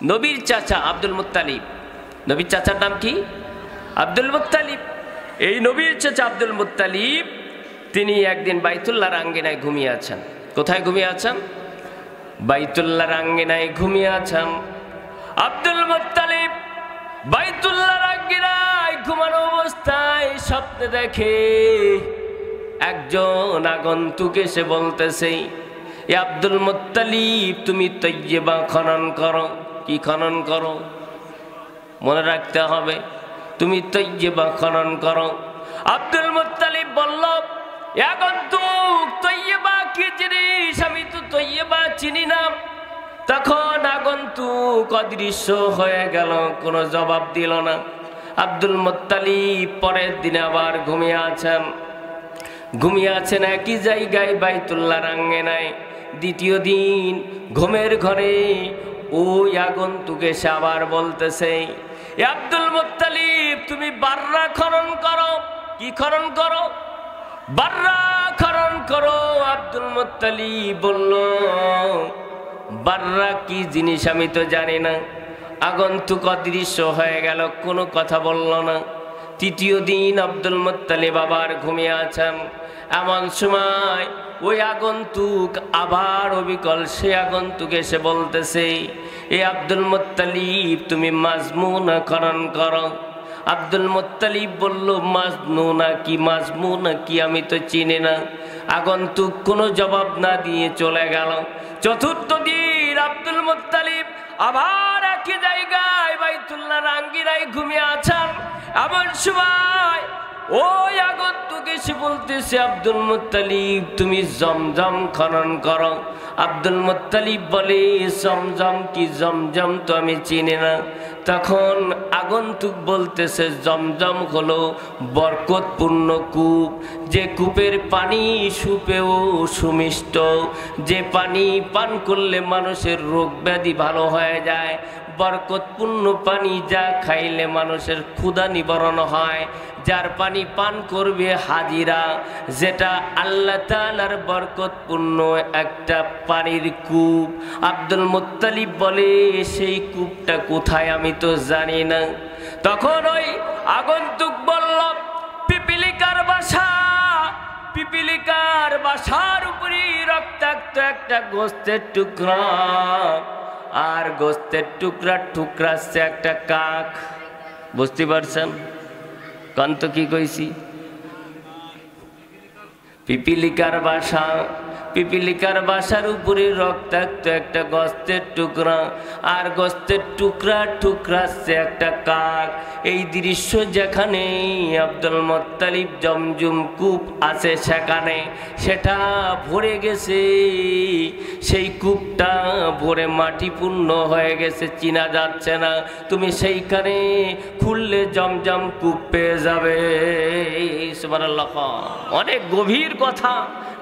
নবীর চাচা Abdul Muttalib, নবীর চাচার নাম কি? Abdul Muttalib. এই নবীর চাচা আব্দুল মুত্তালিব তিনি একদিন বাইতুল্লাহর আঙ্গিনায় ঘুমিয়ে আছেন। কোথায় ঘুমিয়ে আছেন? বাইতুল্লাহর আঙ্গিনায় ঘুমিয়ে আছেন। আব্দুল মুত্তালিব বাইতুল্লাহর আঙ্গিনায় ঘুমানো অবস্থায় স্বপ্নে দেখে একজন আগন্তুক এসে বলতেছে, এ আব্দুল মুত্তালিব তুমি তৈয়বা খনন করো। কি খনন করো? মনে রাখতে হবে, তুমি তৈয়বা খনন করো। আব্দুল মুত্তালিব বলল, আগন্তুক তৈয়বা কি জিনিস? আমি তো তৈয়বা চিনি না। তখন আগন্তুক অদৃশ্য হয়ে গেল, কোনো জবাব দিল না। আব্দুল মুত্তালিব পরের দিনে আবার ঘুমিয়ে আছেন একই জায়গায় বাইতুল্লাহর আঙ্গিনায়। দ্বিতীয় দিন ঘুমের ঘরে ওই আগন্তুক এসে আবার বলতেছে, এ আব্দুল মুত্তালিব তুমি বাররা খনন করো। কি খনন করো? বাররা খনন করো। আব্দুল মুত্তালিব বলল, বাররা কি জিনিস আমি তো জানি না। আগন্তুক অদৃশ্য হয়ে গেল, কোনো কথা বলল না। তৃতীয় দিন আব্দুল মুত্তালিব আবার ঘুমিয়ে আছেন। এমন সময় ওই আগন্তুক আবার অবিকল সে আগন্তুক এসে বলতেছে, এ আব্দুল মুত্তালিব তুমি মাজমুনা খনন করো। আব্দুল মুত্তালিব বলল, মাজনুনা কি? মাজমুনা কি আমি তো চিনি না। আগন্তুক কোনো জবাব না দিয়ে চলে গেল। চতুর্থ দিন আব্দুল মুত্তালিব আবার একই জায়গায় বাইতুল্লাহর আঙ্গিনায় ঘুমিয়ে আছেন। এমন সময় ওই আগন্তুক এসে বলতেছে, আব্দুল মুত্তালিব তুমি জমজম খনন করো। আব্দুল মুত্তালিব বলে, জমজম কি? জমজম তো আমি চিনি না। তখন আগন্তুক বলতেছে, জমজম হলো বরকতপূর্ণ কূপ, যে কূপের পানি সুপেয় সুমিষ্ট, যে পানি পান করলে মানুষের রোগ ব্যাধি ভালো হয়ে যায়। বরকতপূর্ণ পানি, যা খাইলে মানুষের ক্ষুধা নিবারণ হয়। যার পানি পান করবে হাজিরা, যেটা আল্লাহ তাআলার বরকতপূর্ণ একটা পানির কূপ। আব্দুল মুত্তালিব বলে, সেই কূপটা কোথায় আমি তো জানি না। তখন ওই আগন্তুক বলল, পিপিলিকার বাসা। পিপিলিকার বাসার উপরে রক্তাক্ত একটা গোস্তের টুকরা, আর গোস্তের টুকরা ঠুকরাচ্ছে একটা কাক। বুঝতে পারছেন কন্ত কি কইছি? পিপিলিকার বাসা। পিপিলিকার বাসার উপরে রক্তাক্ত একটা গোস্তের টুকরা, আর গোস্তের টুকরা ঠুকরাচ্ছে একটা কাক। এই দৃশ্য যেখানে আব্দুল মুত্তালিব জমজম কূপ আছে সেখানে, সেটা ভরে গেছে। সেই কূপটা ভরে মাটিপূর্ণ হয়ে গেছে, চিনা যাচ্ছে না। তুমি সেইখানে খুললে জমজম কূপ পেয়ে যাবে। সুবহানাল্লাহ। অনেক গভীর কথা।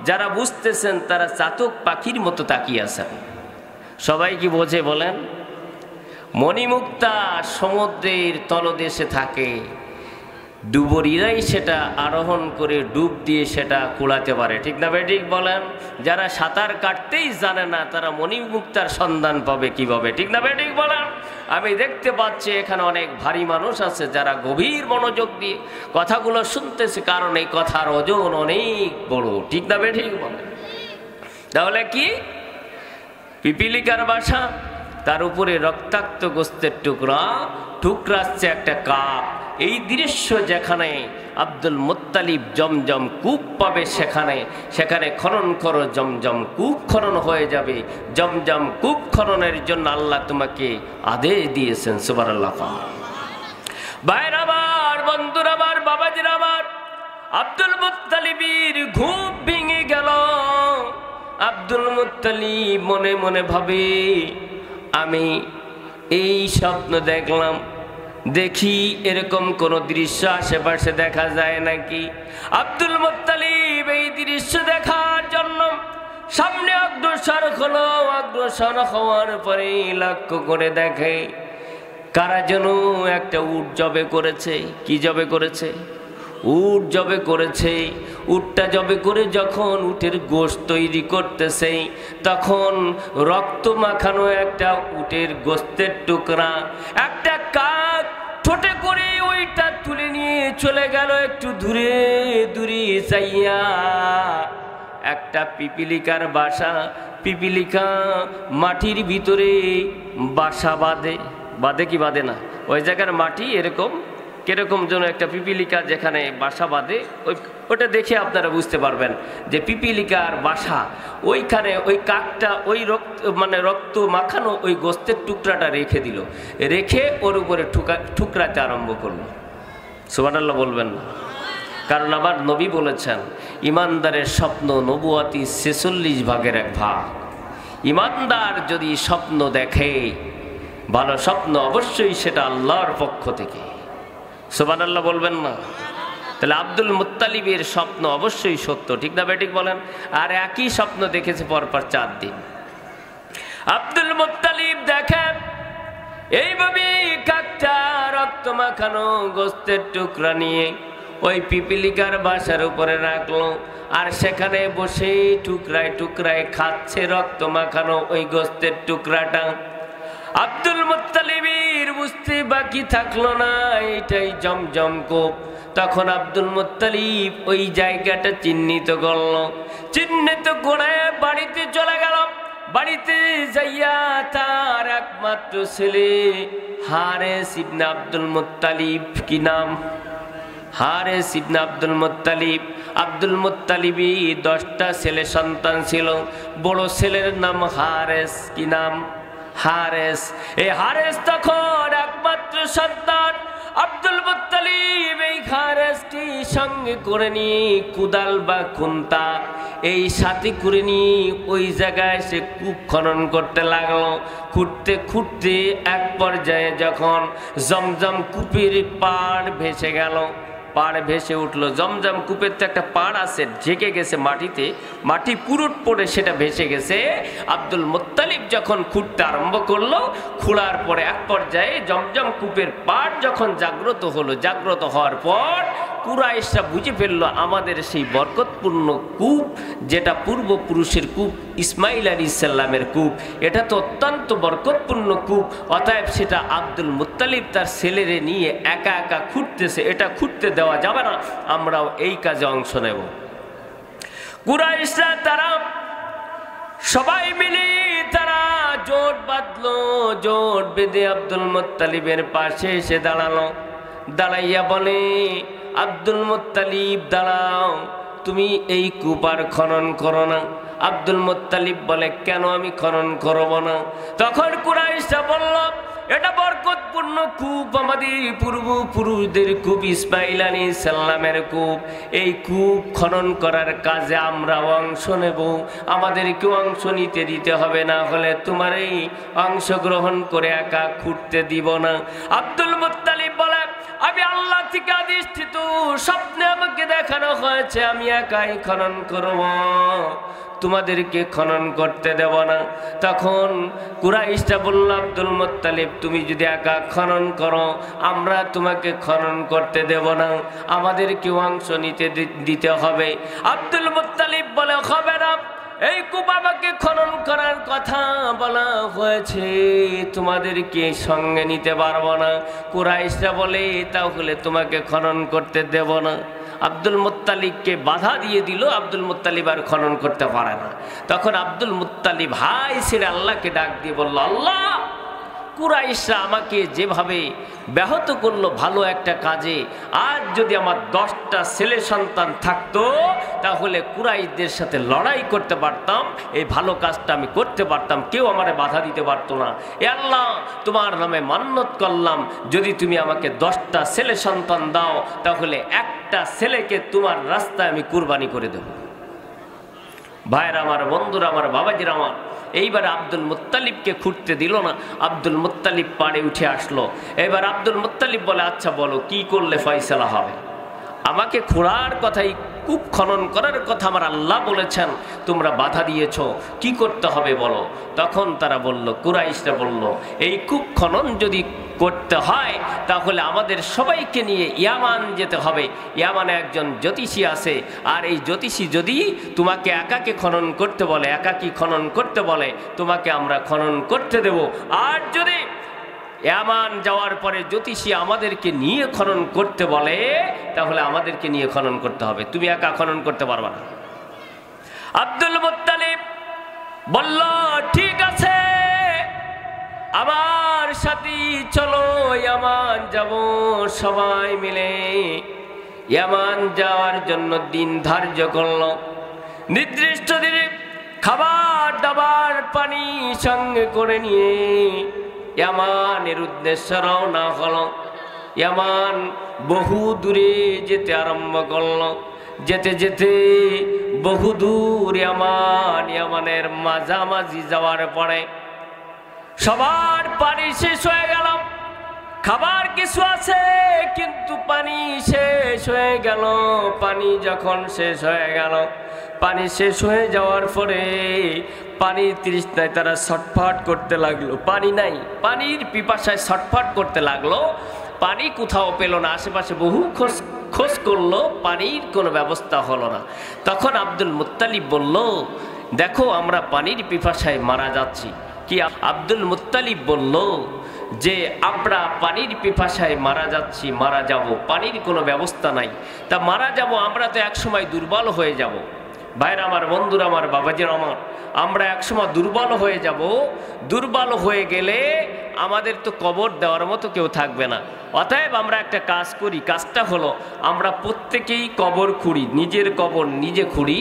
যারা বুঝতেছেন তারা চাতক পাখির মতো তাকিয়ে আছেন। সবাই কি বোঝে বলেন? মণিমুক্তা সমুদ্রের তলদেশে থাকে, ডুবুরিরাই সেটা আরোহণ করে ডুব দিয়ে সেটা কুড়াতে পারে। ঠিক না বেঠিক বলেন? যারা সাঁতার কাটতেই জানে না তারা মণিমুক্তার সন্ধান পাবে কিভাবে? ঠিক না বেঠিক বলেন? আমি দেখতে পাচ্ছি এখানে অনেক ভারী মানুষ আছে যারা গভীর মনোযোগ দিয়ে কথাগুলো শুনতেছে, কারণ এই কথার ওজন অনেক বড়। ঠিক না বেঠিক বলেন? তাহলে কি? পিপিলিকার বাসা, তার উপরে রক্তাক্ত গোস্তের টুকরা ঠুকরাচ্ছে একটা কাক। এই দৃশ্য যেখানে আব্দুল মুত্তালিব জমজম কূপ পাবে, সেখানে খনন করো, জমজম কূপ খনন হয়ে যাবে। জমজম কূপ খননের জন্য আল্লাহ তোমাকে আদেশ দিয়েছেন। সুবহানাল্লাহ। ভাইরা আমার, বন্ধুরা আমার, বাবাজিরা আমার, আব্দুল মুত্তালিবের ঘুম ভেঙে গেল। আব্দুল মুত্তালিব মনে মনে ভাবে, আমি এই স্বপ্ন দেখলাম, দেখি এরকম কোন দৃশ্য আশেপাশে দেখা যায় নাকি। আব্দুল মুত্তালিব এই দৃশ্য দেখার জন্য সামনে অগ্রসর হলো। অগ্রসর হওয়ার পরে লক্ষ্য করে দেখে কারা যেন একটা উট জবে করেছে। কি জবে করেছে? উট জবে করেছে। উটটা জবে করে যখন উটের গোশত তৈরি করতেছে, তখন রক্ত মাখানো একটা উটের গোশতের টুকরা একটা কাক ঠোঁটে করে ওইটা তুলে নিয়ে চলে গেল একটু দূরে দূরে যাইয়া একটা পিপিলিকার বাসা। পিপিলিকা মাটির ভিতরে বাসা বাঁধে, বাঁধে কি বাঁধে না? ওই জায়গার মাটি এরকম কিরকম যেন একটা পিপিলিকা যেখানে বাসা বাঁধে, ওটা দেখে আপনারা বুঝতে পারবেন যে পিপিলিকার বাসা ওইখানে। ওই কাকটা ওই রক্ত মাখানো ওই গোস্তের টুকরাটা রেখে দিল, রেখে ওর উপরে ঠুকরাতে আরম্ভ করলো। সুবহানাল্লাহ বলবেন না? কারণ আমার নবী বলেছেন, ইমানদারের স্বপ্ন নবুয়াতি 46 ভাগের 1 ভাগ। ইমানদার যদি স্বপ্ন দেখে ভালো স্বপ্ন, অবশ্যই সেটা আল্লাহর পক্ষ থেকে। সুবহানাল্লাহ বলবেন না? তাহলে আব্দুল মুত্তালিবের স্বপ্ন অবশ্যই সত্য, ঠিক না বেঠিক বলেন? আর একই স্বপ্ন দেখেছে পরপর 4 দিন। আব্দুল মুত্তালিব দেখেন এইভাবে কাকটা রক্ত মাখানো গোস্তের টুকরা নিয়ে ওই পিপিলিকার বাসার উপরে রাখলো, আর সেখানে বসে টুকরায় টুকরায় খাচ্ছে রক্ত মাখানো ওই গোস্তের টুকরাটা। আব্দুল মুত্তালিবের বুঝতে বাকি থাকলো না এটাই জমজম কূপ। তখন আব্দুল মুত্তালিব ওই জায়গাটা চিহ্নিত করল, চিহ্নিত করে বাড়িতে চলে গেল। বাড়িতে যাইয়া তার একমাত্র ছেলে হারেস ইবনে আব্দুল মুত্তালিব, কি নাম? হারেস ইবনে আব্দুল মুত্তালিব। আব্দুল মুত্তালিবই 10টা ছেলে সন্তান ছিল। বড় ছেলের নাম হারেস, কি নাম? হারেস। এই হারেস তখন একমাত্র সন্তান। আব্দুল মুত্তালিব এই হারেসটি সঙ্গে করে নিয়ে কুদাল বা খুন্তা এই সাথে করে নিয়ে ওই জায়গায় সে কূপ খনন করতে লাগলো। খুঁড়তে খুঁড়তে এক পর্যায়ে যখন জমজম কূপের পাড় ভেসে গেল, পাড় ভেসে উঠলো। জমজম কূপের তো একটা পাড় আছে, ঝেঁকে গেছে মাটিতে, মাটি পুরুট পড়ে সেটা ভেসে গেছে। আব্দুল মুত্তালিব যখন খুঁড়তে আরম্ভ করলো, খোঁড়ার পরে এক পর্যায়ে জমজম কূপের পাড় যখন জাগ্রত হলো, জাগ্রত হওয়ার পর কুরাইশরা বুঝে ফেললো আমাদের সেই বরকতপূর্ণ কূপ, যেটা পূর্বপুরুষের কূপ, ইসমাইল আলাইহিস সালামের কূপ, এটা তো অত্যন্ত বরকতপূর্ণ কূপ। অতএব সেটা আব্দুল মুত্তালিব তার ছেলেরে নিয়ে একা একা খুঁড়তেছে, এটা খুঁড়তে দেওয়া যাবে না, আমরাও এই কাজে অংশ নেব। কুরাইশরা তারা সবাই মিলে তারা জোট বাঁধলো। জোট বেঁধে আব্দুল মুত্তালিবের পাশে এসে দাঁড়ালো। দাঁড়াইয়া বলে, আব্দুল মুত্তালিব দাঁড়াও, তুমি এই কূপ আর খনন করো না। আব্দুল মুত্তালিব বলে, কেন আমি খনন করব না? তখন কুরাইশরা বলল, এটা বরকতপূর্ণ কূপ, আমাদের পূর্বপুরুষদের কূপ, ইসমাইল আলাইহিস সালামের কূপ। এই কূপ খনন করার কাজে আমরা অংশ নেব, আমাদেরকেও অংশ নিতে দিতে হবে, না হলে তোমার এই অংশগ্রহণ করে একা খুঁড়তে দিব না। আব্দুল মুত্তালিব বলে, আমি আল্লাহ থেকে আদিষ্ঠিত, স্বপ্নে আমাকে দেখানো হয়েছে আমি একাই খনন করব, তোমাদেরকে খনন করতে দেব না। তখন কুরাইশরা বলল, আব্দুল মুত্তালিব তুমি যদি একা খনন করো, আমরা তোমাকে খনন করতে দেব না, আমাদেরকে অংশ নিতে দিতে হবে। আব্দুল মুত্তালিব বলে, হবে না, এই কূপ আমাকে খনন করার কথা বলা হয়েছে, তোমাদেরকে সঙ্গে নিতে পারবো না। কুরাইশরা বলে, তাহলে তোমাকে খনন করতে দেব না। আব্দুল মুত্তালিবকে বাধা দিয়ে দিল, আব্দুল মুত্তালিব আর খনন করতে পারে না। তখন আব্দুল মুত্তালিব হাই ছেড়ে আল্লাহকে ডাক দিয়ে বলল, আল্লাহ, কুরাইশরা আমাকে যেভাবে ব্যাহত করলো ভালো একটা কাজে, আজ যদি আমার 10টা ছেলে সন্তান থাকতো, তাহলে কুরাইশদের সাথে লড়াই করতে পারতাম, এই ভালো কাজটা আমি করতে পারতাম, কেউ আমারে বাধা দিতে পারতো না। এ আল্লাহ, তোমার নামে মান্নত করলাম, যদি তুমি আমাকে 10টা ছেলে সন্তান দাও, তাহলে একটা ছেলেকে তোমার রাস্তায় আমি কুরবানি করে দেব। ভাইরা আমার, বন্ধুরা আমার, বাবাজিরা আমার, এইবার আব্দুল মুত্তালিবকে খুঁড়তে দিল না। আব্দুল মুত্তালিব পাড়ে উঠে আসলো। এবার আব্দুল মুত্তালিব বলে, আচ্ছা বলো কি করলে ফয়সালা হবে? আমাকে খোঁড়ার কথাই কূপ খনন করার কথা আমার আল্লাহ বলেছেন, তোমরা বাধা দিয়েছ, কি করতে হবে বলো? তখন তারা বলল, কুরাইশরা বলল, এই কূপ খনন যদি করতে হয় তাহলে আমাদের সবাইকে নিয়ে ইয়ামান যেতে হবে। ইয়ামানে একজন জ্যোতিষী আছে, আর এই জ্যোতিষী যদি তোমাকে একাকে খনন করতে বলে, একাকী খনন করতে বলে, তোমাকে আমরা খনন করতে দেব। আর যদি ইয়ামান যাওয়ার পরে জ্যোতিষী আমাদেরকে নিয়ে খনন করতে বলে, তাহলে আমাদেরকে নিয়ে খনন করতে হবে, তুমি একা খনন করতে পারবা না। আব্দুল মুত্তালিব বলল, ঠিক আছে, আমার সাথে চলো, ইয়ামান যাব সবাই মিলে। ইয়ামান যাওয়ার জন্য দিন ধার্য করল। নির্দিষ্ট দিনে খাবার দাবার পানি সঙ্গে করে নিয়ে ইয়ামানের উদ্দেশ্যে রওনা হলো। ইয়ামান বহু দূরে যেতে আরম্ভ করল। যেতে যেতে বহু দূর ইয়ামানের মাঝামাঝি যাওয়ার পরে সবার পানি শেষ হয়ে গেল। খাবার কিছু আছে কিন্তু পানি শেষ হয়ে গেল। পানি যখন শেষ হয়ে গেল, পানি শেষ হয়ে যাওয়ার পরে পানির তৃষ্ণায় তারা ছটফট করতে লাগলো। পানি নাই, পানির পিপাসায় ছটফট করতে লাগলো। পানি কোথাও পেল না, আশেপাশে বহু খোঁজ করলো, পানির কোনো ব্যবস্থা হলো না। তখন আব্দুল মুত্তালিব বলল, দেখো আমরা পানির পিপাসায় মারা যাচ্ছি। কি? আব্দুল মুত্তালিব বলল যে আমরা পানির পিপাসায় মারা যাচ্ছি, মারা যাব, পানির কোনো ব্যবস্থা নাই, তা মারা যাব, আমরা তো একসময় দুর্বল হয়ে যাব। ভাইরা আমার, বন্ধুরা আমার, বাবাজির আমার, আমরা একসময় দুর্বল হয়ে যাব। দুর্বল হয়ে গেলে আমাদের তো কবর দেওয়ার মতো কেউ থাকবে না। অতএব আমরা একটা কাজ করি, কাজটা হলো আমরা প্রত্যেকেই কবর খুঁড়ি, নিজের কবর নিজে খুঁড়ি,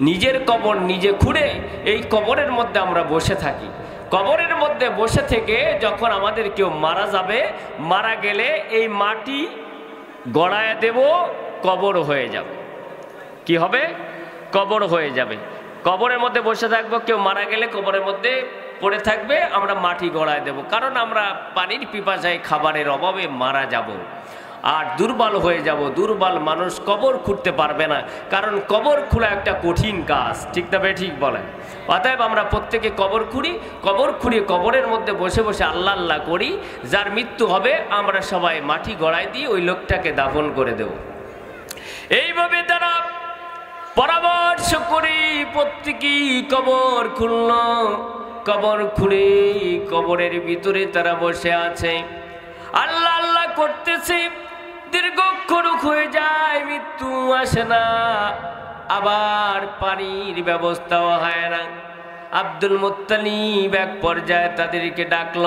নিজের কবর নিজে খুঁড়ে এই কবরের মধ্যে আমরা বসে থাকি। কবরের মধ্যে বসে থেকে যখন আমাদের কেউ মারা যাবে, মারা গেলে এই মাটি গড়ায় দেব, কবর হয়ে যাবে। কি হবে? কবর হয়ে যাবে। কবরের মধ্যে বসে থাকবো, কেউ মারা গেলে কবরের মধ্যে পড়ে থাকবে, আমরা মাটি গড়ায় দেব। কারণ আমরা পানির পিপাসায়, খাবারের অভাবে মারা যাব আর দুর্বল হয়ে যাব। দুর্বল মানুষ কবর খুঁড়তে পারবে না, কারণ কবর খোঁড়া একটা কঠিন কাজ, ঠিক না ভাই? ঠিক বলেন। অতএব আমরা প্রত্যেকে কবর খুঁড়ি, কবর খুঁড়িয়ে কবরের মধ্যে বসে বসে আল্লাহ আল্লাহ করি। যার মৃত্যু হবে আমরা সবাই মাটি গড়ায় দিয়ে ওই লোকটাকে দাফন করে দেব। এইভাবে তারা পরামর্শ করি, প্রত্যেকেই কবর খুঁড়ল। কবর খুঁড়ে কবরের ভিতরে তারা বসে আছে, আল্লাহ আল্লাহ করতেছে। দীর্ঘক্ষণ হয়ে যায়, মৃত্যু আসে না, আবার পানির ব্যবস্থাও হয় না। আব্দুল মুত্তালিব এক পর্যায়ে তাদেরকে ডাকল,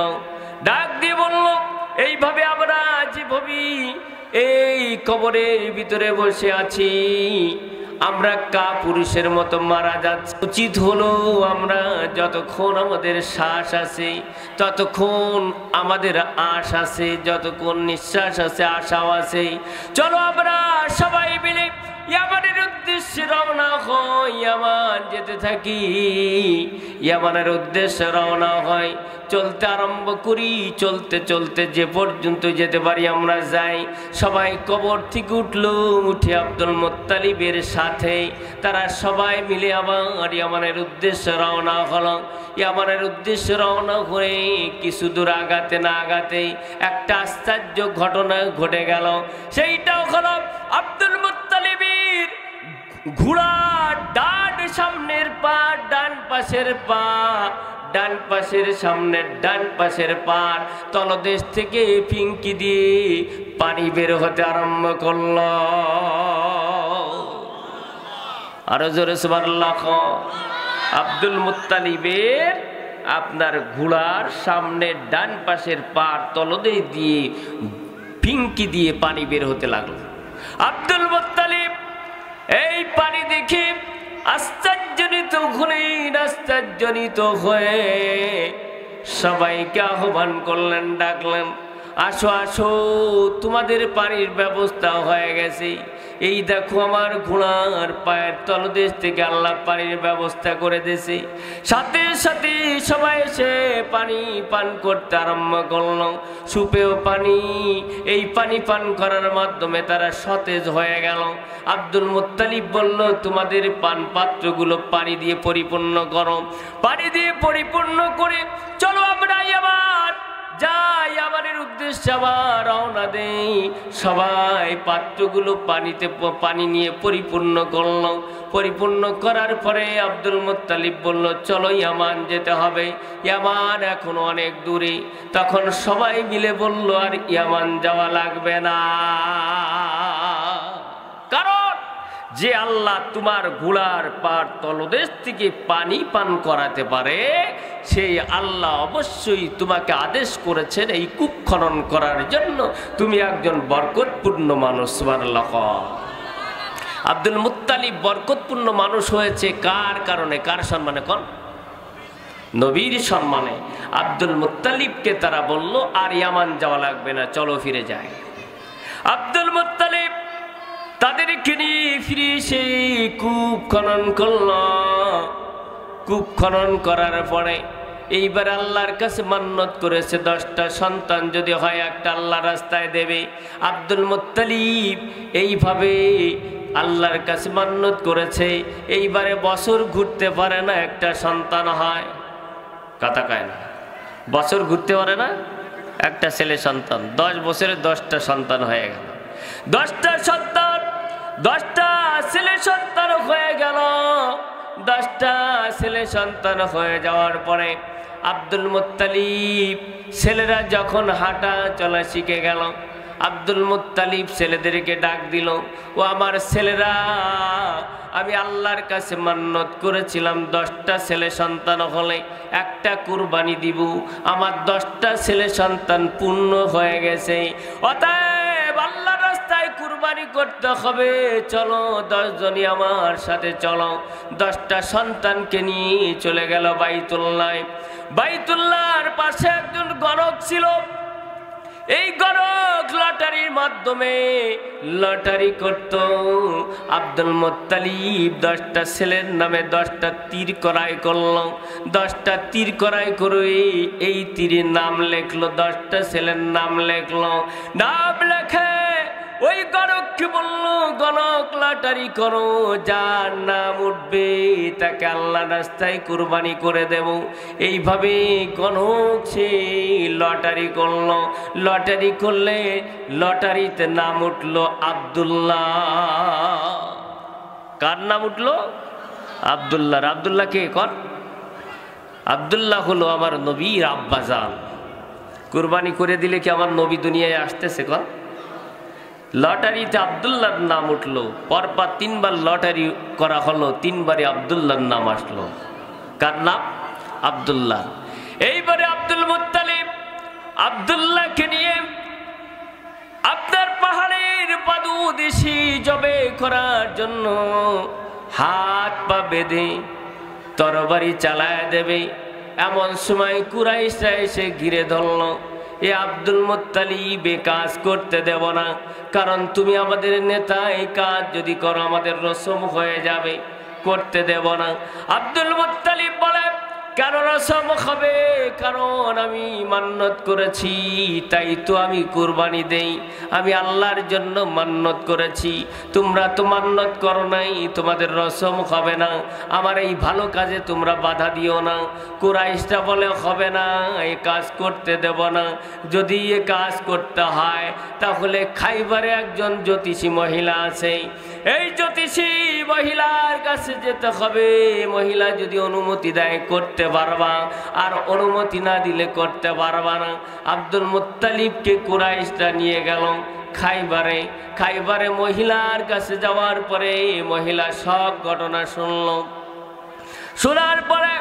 ডাক দিয়ে বলল, এইভাবে আমরা যেভাবে এই কবরের ভিতরে বসে আছি, আমরা কাপুরুষের মতো মারা যাচ্ছি। উচিত হলো আমরা যতক্ষণ আমাদের শ্বাস আছে, ততক্ষণ আমাদের আশ আছে, যতক্ষণ নিঃশ্বাস আছে আশাও আছে, চলো আমরা সবাই মিলে ইয়ামানের উদ্দেশ্যে রওনা হয়। ইয়ামান যেতে থাকি, ইয়ামানের উদ্দেশ্যে রওনা হয়। চলতে আরম্ভ করি, চলতে চলতে যে পর্যন্ত যেতে পারি আমরা যাই। সবাই কবর থেকে উঠলো, উঠে আব্দুল মুত্তালিবের সাথে তারা সবাই মিলে আবার ইয়ামানের উদ্দেশ্যে রওনা হলো। ইয়ামানের উদ্দেশ্যে রওনা হয়ে কিছু দূর আগাতে না আগাতেই একটা আশ্চর্য ঘটনা ঘটে গেল। সেইটাও হলো আব্দুল মুত্তালিবের ঘোড়ার ডান সামনের পা, ডান পাশের পা, ডান পাশের সামনের ডান পাশের পার তলদেশ থেকে পিঙ্কি দিয়ে পানি বের হতে আরম্ভ করল। আরো জোরে সুবহানাল্লাহ। আব্দুল মুত্তালিবের আপনার ঘোড়ার সামনে ডান পাশের পার তলদেশ দিয়ে পিঙ্কি দিয়ে পানি বের হতে লাগলো। আব্দুল মুত্তালিব এই পানি দেখে আশ্চর্যজনিত হলেন। আশ্চর্যজনিত হয়ে সবাইকে আহ্বান করলেন, ডাকলেন, আসো আসো, তোমাদের পানির ব্যবস্থা হয়ে গেছে। এই দেখো আমার ঘোড়ার পায়ের তলদেশ থেকে আল্লাহ পানির ব্যবস্থা করে দিয়েছে। সাথে সাথে সবাই এসে পানি পান করতে আরম্ভ করল। সুপেয় পানি, এই পানি পান করার মাধ্যমে তারা সতেজ হয়ে গেল। আব্দুল মুত্তালিব বলল, তোমাদের পান পাত্রগুলো পানি দিয়ে পরিপূর্ণ করো। পানি দিয়ে পরিপূর্ণ করে চলো আমরা আবার যাই, আমাদের উদ্দেশ্যে আবার রওনা দেই। সবাই পাত্রগুলো পানি নিয়ে পরিপূর্ণ করল। পরিপূর্ণ করার পরে আব্দুল মুত্তালিব বলল, চলো ইয়ামান যেতে হবে, ইয়ামান এখন অনেক দূরে। তখন সবাই মিলে বলল, আর ইয়ামান যাওয়া লাগবে না, কারণ যে আল্লাহ তোমার ঘোড়ার পার তলদেশ থেকে পানি পান করাতে পারে, সেই আল্লাহ অবশ্যই তোমাকে আদেশ করেছেন এই কূপ খনন করার জন্য। তুমি একজন বরকতপূর্ণ মানুষ। সুবহানাল্লাহ। আব্দুল মুত্তালিব বরকতপূর্ণ মানুষ হয়েছে কার কারণে, কার সম্মানে? কোন নবীর সম্মানে। আব্দুল মুত্তালিবকে তারা বলল, আর ইয়ামান যাওয়া লাগবে না, চলো ফিরে যাই। আব্দুল মুত্তালিব তাদেরকে নিয়ে ফিরে এসে কূপ খনন করল। কূপ খনন করার পরে এইবার আল্লাহর কাছে মান্নত করেছে, 10টা সন্তান যদি হয় একটা আল্লাহ রাস্তায় দেবে। আব্দুল মুত্তালিব এইভাবে আল্লাহর কাছে মান্নত করেছে, এইবারে বছর ঘুরতে পারে না, একটা সন্তান হয়। কথা কয় না, বছর ঘুরতে পারে না, একটা ছেলে সন্তান। 10 বছরে 10টা সন্তান হয়ে গেল। 10টা সন্তান, 10টা ছেলে সন্তান হয়ে গেল। 10টা ছেলে সন্তান হয়ে যাওয়ার পরে আব্দুল মুত্তালিব ছেলেরা যখন হাঁটা চলা শিখে গেল, আব্দুল মুত্তালিব ছেলেদেরকে ডাক দিল, ও আমার ছেলেরা, আমি আল্লাহর কাছে মান্নত করেছিলাম 10টা ছেলে সন্তান হলে একটা কুরবানি দিব। আমার 10টা ছেলে সন্তান পূর্ণ হয়ে গেছে, অতএব আল্লাহর রাস্তায় কুরবানি করতে হবে। চলো 10 জনই আমার সাথে চলো। 10টা সন্তানকে নিয়ে চলে গেল বাইতুল্লাহ। বাইতুল্লাহর পাশে একজন গণক ছিল। এই গণক লটারির মাধ্যমে লটারি করত। আব্দুল মুত্তালিব 10টা ছেলের নামে 10টা তীর ক্রয় করল। 10টা তীর ক্রয় করে এই তীরের নাম লেখলো, 10টা ছেলের নাম লেখলো। নাম লেখে ওই গণককে বলল, গণক লটারি করো, যার নাম উঠবে তাকে আল্লাহ রাস্তায় কুরবানি করে দেব। এইভাবে গণক সে লটারি করলো। লটারি করলে লটারিতে নাম উঠলো আব্দুল্লাহ। কার নাম উঠলো? আব্দুল্লাহ। আব্দুল্লাহ কে? কর আব্দুল্লাহ হলো আমার নবীর আব্বাজান। কুরবানি করে দিলে কি আমার নবী দুনিয়ায় আসতেছে? কর লটারিতে আব্দুল্লাহর নাম উঠলো। পরপর 3 বার লটারি করা হলো, 3 বারে আব্দুল্লাহর নাম আসলো। কার নাম? আব্দুল্লাহ। এইবারে আব্দুল মুত্তালিব আব্দুল্লাহকে নিয়ে আপনার পাহাড়ের পাদদেশে জবে করার জন্য হাত পা বেঁধে তরবারি চালায় দেবে। এমন সময় কুরাইশরা এসে ঘিরে ধরল। এ আব্দুল মুত্তালিব এ কাজ করতে দেব না, কারণ তুমি আমাদের নেতা, এই কাজ যদি করো আমাদের রসম হয়ে যাবে, করতে দেব না। আব্দুল মুত্তালিব বলে, কেন রসম হবে? কারণ আমি মান্নত করেছি, তাই তো আমি কুরবানি দেই। আমি আল্লাহর জন্য মান্নত করেছি, তোমরা তো মান্নত করো নাই, তোমাদের রসম হবে না। আমার এই ভালো কাজে তোমরা বাধা দিও না। কুরাইশরা বলে, হবে না, এই কাজ করতে দেব না। যদি এ কাজ করতে হয় তাহলে খাইবারে একজন জ্যোতিষী মহিলা আছে, এই জ্যোতিষী মহিলার কাছে যেতে হবে। মহিলা যদি অনুমতি দেয় করতে পারবা, আর অনুমতি না দিলে করতে পারবা না। আব্দুল মুত্তালিবকে কুরাইশরা নিয়ে গেল খাইবারে। খাইবারে মহিলার কাছে যাওয়ার পরে মহিলা সব ঘটনা শুনল। শোনার পরে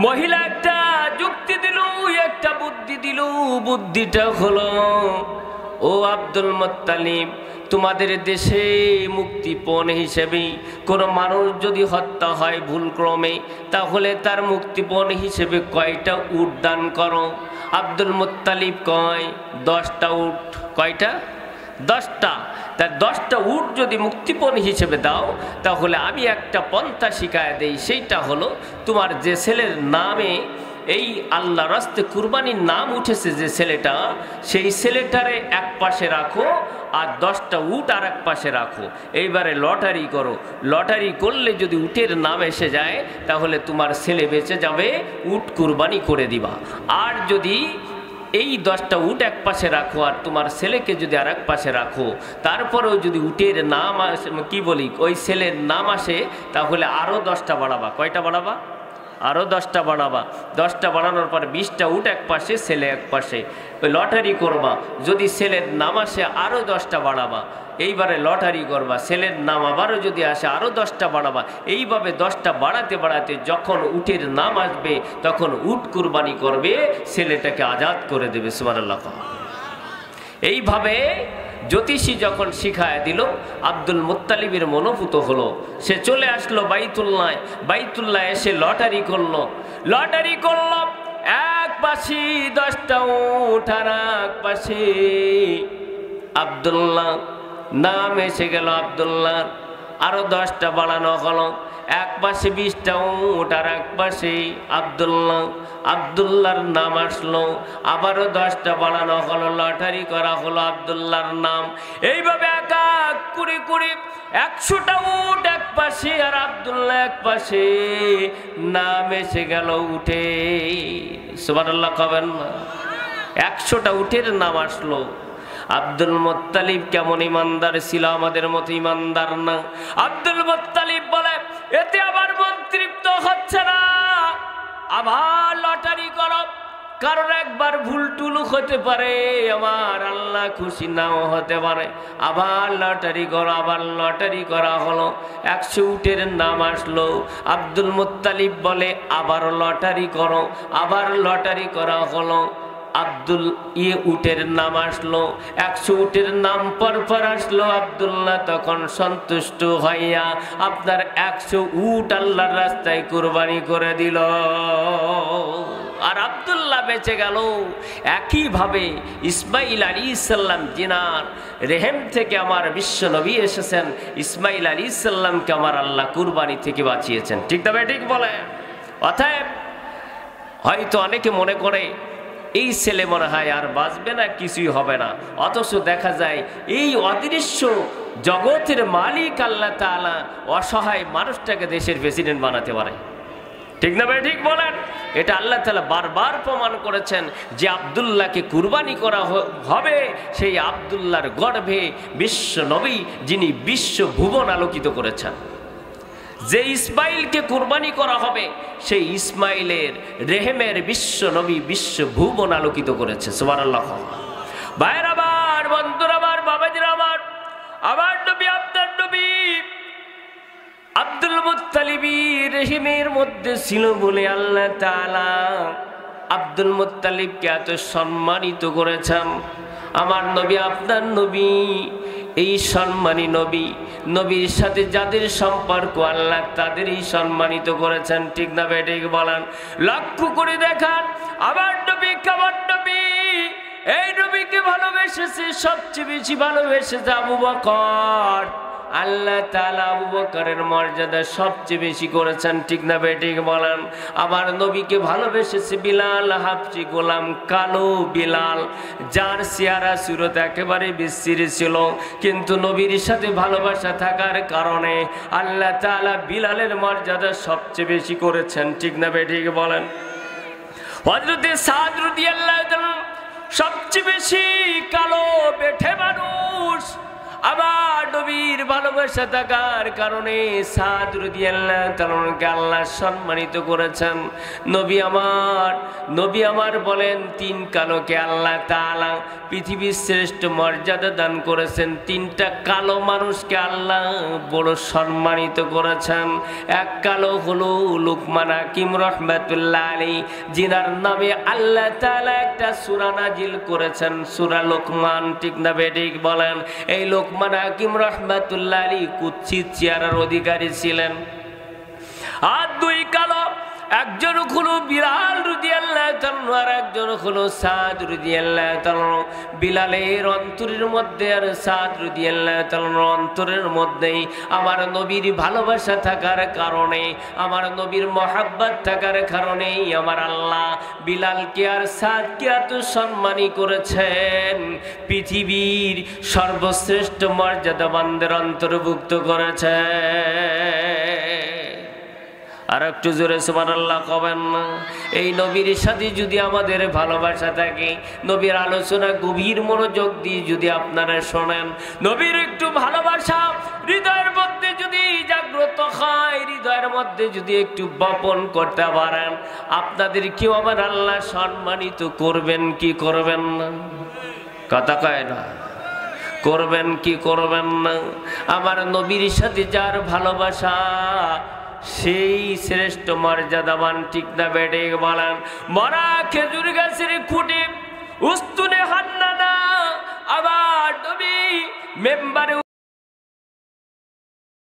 মহিলা একটা যুক্তি দিল, একটা বুদ্ধি দিল। বুদ্ধিটা হলো, ও আব্দুল মুত্তালিব, তোমাদের দেশে মুক্তিপণ হিসেবে কোনো মানুষ যদি হত্যা হয় ভুলক্রমে, তাহলে তার মুক্তিপণ হিসেবে কয়টা উট দান করো? আব্দুল মুত্তালিব কয় 10টা উট। কয়টা? 10টা। তার 10টা উট যদি মুক্তিপণ হিসেবে দাও, তাহলে আমি একটা পন্থা শিখায় দেই, সেইটা হলো তোমার যে ছেলের নামে এই আল্লাহ রাস্তে কুরবানির নাম উঠেছে যে ছেলেটা, সেই ছেলেটারে এক পাশে রাখো আর 10টা উট আর এক পাশে রাখো। এইবারে লটারি করো, লটারি করলে যদি উটের নাম এসে যায় তাহলে তোমার ছেলে বেঁচে যাবে, উট কুরবানি করে দিবা। আর যদি এই 10টা উট এক পাশে রাখো আর তোমার ছেলেকে যদি আর এক পাশে রাখো, তারপরেও যদি উটের নাম আসে, কি বলি, ওই ছেলের নাম আসে, তাহলে আরও 10টা বাড়াবা। কয়টা বাড়াবা? আরও 10টা বাড়াবা। 10টা বাড়ানোর পর 20টা উট এক পাশে, ছেলে এক পাশে। ওই লটারি করবা, যদি ছেলের নাম আসে আরও 10টা বাড়াবা। এইবারে লটারি করবা, ছেলের নাম আবারও যদি আসে আরও 10টা বাড়াবা। এইভাবে 10টা বাড়াতে বাড়াতে যখন উটের নাম আসবে তখন উট কুরবানি করবে, ছেলেটাকে আজাদ করে দেবে। সুবহানাল্লাহ। এইভাবে জ্যোতিষী যখন শিখায় দিল, আব্দুল মুত্তালিবের মনোভূত হলো, সে চলে আসলো বাইতুল্লাহ। বাইতুল্লাহ এসে লটারি করলো। লটারি করলো, এক পাশে 10টা উট আর এক পাশে আব্দুল্লাহ নাম এসে গেল। আব্দুল্লাহ আরো 10টা বাড়ানো হলো, এক পাশে 20টা উট আর এক পাশে আব্দুল্লাহ। আব্দুল্লাহর নাম আসলো, আবারও 10টা বাড়ানো হলো, লটারি করা হলো আব্দুল্লাহর নাম। এইভাবে এক এক করে করে 100টা উট এক পাশে আর আব্দুল্লাহ এক পাশে, নাম এসে গেল উঠে। সুবহানাল্লাহ কবেন না? 100টা উটের নাম আসলো। আব্দুল মুত্তালিব কেমন ইমানদার ছিল, আমাদের মতো ইমানদার না। আব্দুল মুত্তালিব বলে, এতে আবার মন তৃপ্ত হচ্ছে না, আবার লটারি করো, কারণ একবার ভুল টুলু হতে পারে, আমার আল্লাহ খুশি নাও হতে পারে। আবার লটারি করো। আবার লটারি করা হলো, 100 উটের নাম আসলো। আব্দুল মুত্তালিব বলে, আবার লটারি করো। আবার লটারি করা হলো, আব্দুল উটের নাম আসলো, 100 উটের নাম পরপর আসলো। আব্দুল্লাহ তখন সন্তুষ্ট হইয়া আপনার 100 উট আল্লাহর রাস্তায় কুরবানি করে দিল, আর আব্দুল্লাহ বেঁচে গেল। একইভাবে ইসমাইল আলাইহিস সালাম, জিনার রেহেম থেকে আমার বিশ্ব নবী এসেছেন, ইসমাইল আলাইহিস সালামকে আমার আল্লাহ কুরবানি থেকে বাঁচিয়েছেন। ঠিক তবে ঠিক বলে। অতএব হয়তো অনেকে মনে করে এই ছেলে মনে হয় আর বাঁচবে না, কিছুই হবে না, অথচ দেখা যায় এই অদৃশ্য জগতের মালিক আল্লাহ তাআলা অসহায় মানুষটাকে দেশের প্রেসিডেন্ট বানাতে পারে। ঠিক না ভাই? ঠিক বলেন। এটা আল্লাহ তাআলা বারবার প্রমাণ করেছেন যে আব্দুল্লাহকে কুরবানি করা হবে, সেই আব্দুল্লাহর গর্ভে বিশ্ব নবী, যিনি বিশ্ব ভুবন আলোকিত করেছেন। যে ইসমাইলকে কুরবানি করা হবে, সেই ইসমাইলের রেহেমের বিশ্ব নবী বিশ্ব ভুবন আলোকিত করেছে। সুবহানাল্লাহ। ভাইয়ের আমার, বন্ধুরা আমার, বাবাজিরা আমার নবী, আপনার নবী আব্দুল মুত্তালিবের রেহেমের মধ্যে ছিল বলে আল্লাহ তাআলা আব্দুল মুত্তালিবকে এত সম্মানিত করেছেন। আমার নবী, আপনার নবী এই সম্মানী নবী, নবীর সাথে যাদের সম্পর্ক আল্লাহ তাদেরই সম্মানিত করেছেন। ঠিক না ভাই? ঠিক বলেন। লক্ষ্য করে দেখান আমার নবী কেমন নবী। এই নবীকে ভালোবেসেছে, সবচেয়ে বেশি ভালোবেসেছে আবু বকর। আল্লাহ তাআলা আবু বকরের মর্যাদা সবচেয়ে বেশি করেছেন। ঠিক না ভাই? ঠিক বলেন। আমার নবীকে ভালোবেসেছে বিলাল, হাবশী গোলাম, কালো বিলাল, যার চেহারা সুরত একেবারে বিশ্রী ছিল, কিন্তু নবীর সাথে ভালোবাসা থাকার কারণে আল্লাহ তাআলা বিলালের মর্যাদা সবচেয়ে বেশি করেছেন। ঠিক না ভাই? ঠিক বলেন। হযরতে সাদ রাদিয়াল্লাহু তাআলা সবচেয়ে বেশি কালো বেঠে মানুষ, আমার নবীর ভালোবাসা থাকার কারণে সাদ রাদিয়াল্লাহু তাআলাকে আল্লাহ সম্মানিত করেছেন। নবী আমার বলেন 3 কালোকে আল্লাহ তাআলা পৃথিবীর শ্রেষ্ঠ মর্যাদা দান করেছেন। 3টা কালো মানুষকে আল্লাহ বড় সম্মানিত করেছেন। এক কালো হলো লুকমান হাকিম রাহমাতুল্লাহ আলাইহি, যিনার নামে আল্লাহ তাআলা একটা সূরা নাজিল করেছেন, সূরা লুকমান। ঠিক না বেঠিক বলেন? এই লুকমান হাকিম রাহমাতুল্লাহ আলাইহি কুৎসিত চেহারার অধিকারী ছিলেন। আর 2 কালো, একজন হলো বিলাল রাদিয়াল্লাহু তাআলা আর একজন হলো সাদ রাদিয়াল্লাহু তাআলা। বিলালের অন্তরের মধ্যে আর সাদ রাদিয়াল্লাহু তাআলার অন্তরের মধ্যেই আমার নবীর ভালোবাসা থাকার কারণে, আমার নবীর মহব্বত থাকার কারণেই আমার আল্লাহ বিলালকে আর সাদকে এত সম্মানী করেছেন, পৃথিবীর সর্বশ্রেষ্ঠ মর্যাদাবানদের অন্তর্ভুক্ত করেছেন। আর একটু জোরে সুবহানাল্লাহ কবেন না? এই নবীর সাথে যদি আমাদের ভালোবাসা থাকে, নবীর আলোচনা গভীর মনোযোগ দিয়ে যদি আপনারা শোনেন, নবীর একটু ভালোবাসা হৃদয়ের মধ্যে যদি জাগ্রত হয়, হৃদয়ের মধ্যে যদি একটু বপন করতে পারেন, আপনাদের কেউ আমার আল্লাহ সম্মানিত করবেন কি করবেন না? কথা কয় না? করবেন কি করবেন না? আমার নবীর সাথে যার ভালোবাসা সেই শ্রেষ্ঠ মর্যাদাবান। ঠিক না বেঠিক বলেন? মরা খেজুর গাছের খুঁটি উস্তুনে হান্নানা, আবার নবী মেম্বারে